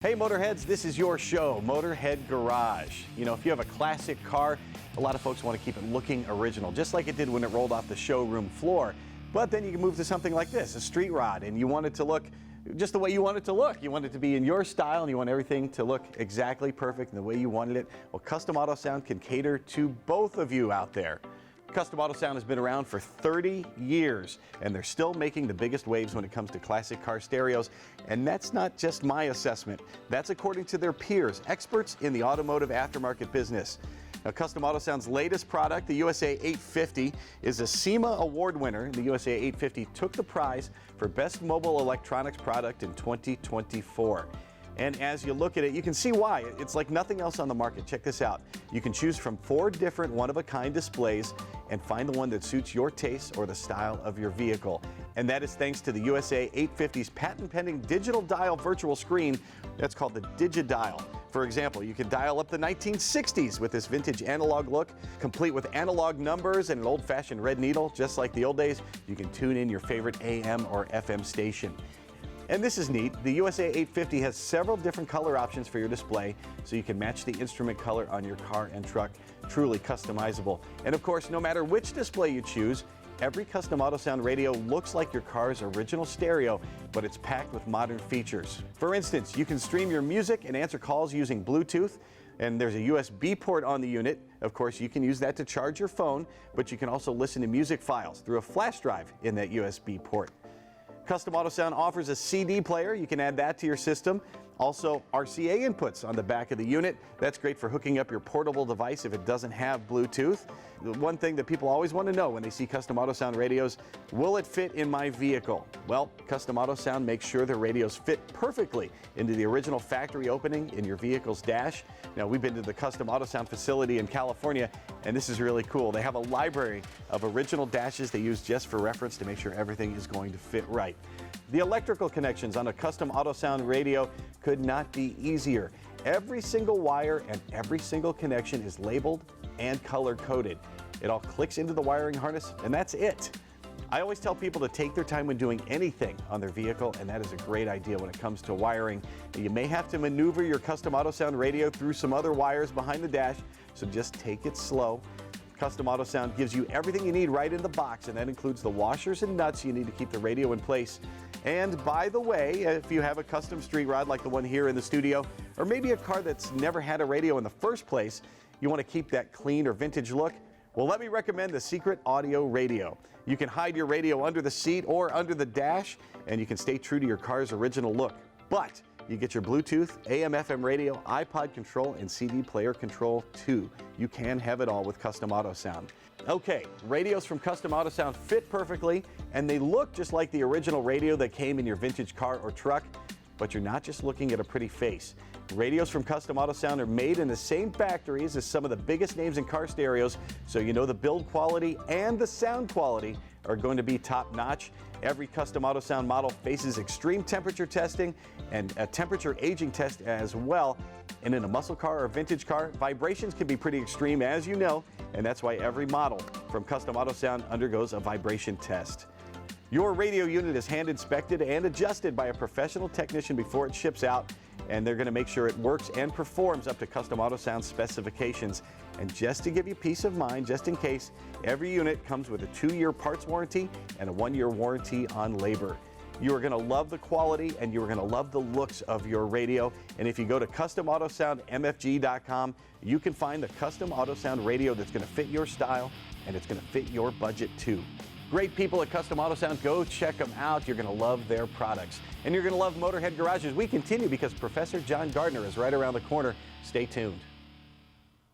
Hey Motorheads, this is your show, Motorhead Garage. You know, if you have a classic car, a lot of folks want to keep it looking original, just like it did when it rolled off the showroom floor. But then you can move to something like this, a street rod, and you want it to look just the way you want it to look. You want it to be in your style, and you want everything to look exactly perfect in the way you wanted it. Well, Custom Autosound can cater to both of you out there. Custom Autosound has been around for 30 years, and they're still making the biggest waves when it comes to classic car stereos. And that's not just my assessment. That's according to their peers, experts in the automotive aftermarket business. Now, Custom Autosound's latest product, the USA 850, is a SEMA award winner. The USA 850 took the prize for Best Mobile Electronics Product in 2024. And as you look at it, you can see why. It's like nothing else on the market. Check this out. You can choose from 4 different one-of-a-kind displays and find the one that suits your taste or the style of your vehicle. And that is thanks to the USA 850's patent-pending digital dial virtual screen. That's called the DigiDial. For example, you can dial up the 1960s with this vintage analog look, complete with analog numbers and an old-fashioned red needle. Just like the old days, you can tune in your favorite AM or FM station. And this is neat. The USA 850 has several different color options for your display, so you can match the instrument color on your car and truck. Truly customizable. And of course, no matter which display you choose, every Custom Autosound radio looks like your car's original stereo, but it's packed with modern features. For instance, you can stream your music and answer calls using Bluetooth, and there's a USB port on the unit. Of course, you can use that to charge your phone, but you can also listen to music files through a flash drive in that USB port. Custom Autosound offers a CD player. You can add that to your system. Also, RCA inputs on the back of the unit. That's great for hooking up your portable device if it doesn't have Bluetooth. The one thing that people always want to know when they see Custom Autosound radios, will it fit in my vehicle? Well, Custom Autosound makes sure their radios fit perfectly into the original factory opening in your vehicle's dash. Now, we've been to the Custom Autosound facility in California, and this is really cool. They have a library of original dashes they use just for reference to make sure everything is going to fit right. The electrical connections on a Custom Autosound radio could not be easier. Every single wire and every single connection is labeled and color-coded. It all clicks into the wiring harness, and that's it. I always tell people to take their time when doing anything on their vehicle, and that is a great idea when it comes to wiring. You may have to maneuver your Custom Autosound radio through some other wires behind the dash, so just take it slow. Custom Autosound gives you everything you need right in the box, and that includes the washers and nuts you need to keep the radio in place. And by the way, if you have a custom street rod like the one here in the studio, or maybe a car that's never had a radio in the first place, you want to keep that clean or vintage look, well, let me recommend the Secret Audio Radio. You can hide your radio under the seat or under the dash, and you can stay true to your car's original look. But you get your Bluetooth, AM/FM radio, iPod control, and CD player control too. You can have it all with Custom Autosound. Okay, radios from Custom Autosound fit perfectly, and they look just like the original radio that came in your vintage car or truck, but you're not just looking at a pretty face. Radios from Custom Autosound are made in the same factories as some of the biggest names in car stereos, so you know the build quality and the sound quality are going to be top-notch. Every Custom Autosound model faces extreme temperature testing and a temperature aging test as well. And in a muscle car or vintage car, vibrations can be pretty extreme, as you know, and that's why every model from Custom Autosound undergoes a vibration test. Your radio unit is hand inspected and adjusted by a professional technician before it ships out, and they're going to make sure it works and performs up to Custom Autosound specifications. And just to give you peace of mind, just in case, every unit comes with a 2-year parts warranty and a 1-year warranty on labor. You are going to love the quality, and you are going to love the looks of your radio. And if you go to CustomAutosoundMFG.com, you can find the Custom Autosound radio that's going to fit your style, and it's going to fit your budget too. Great people at Custom Autosound. Go check them out. You're going to love their products. And you're going to love Motorhead Garage as we continue, because Professor John Gardner is right around the corner. Stay tuned.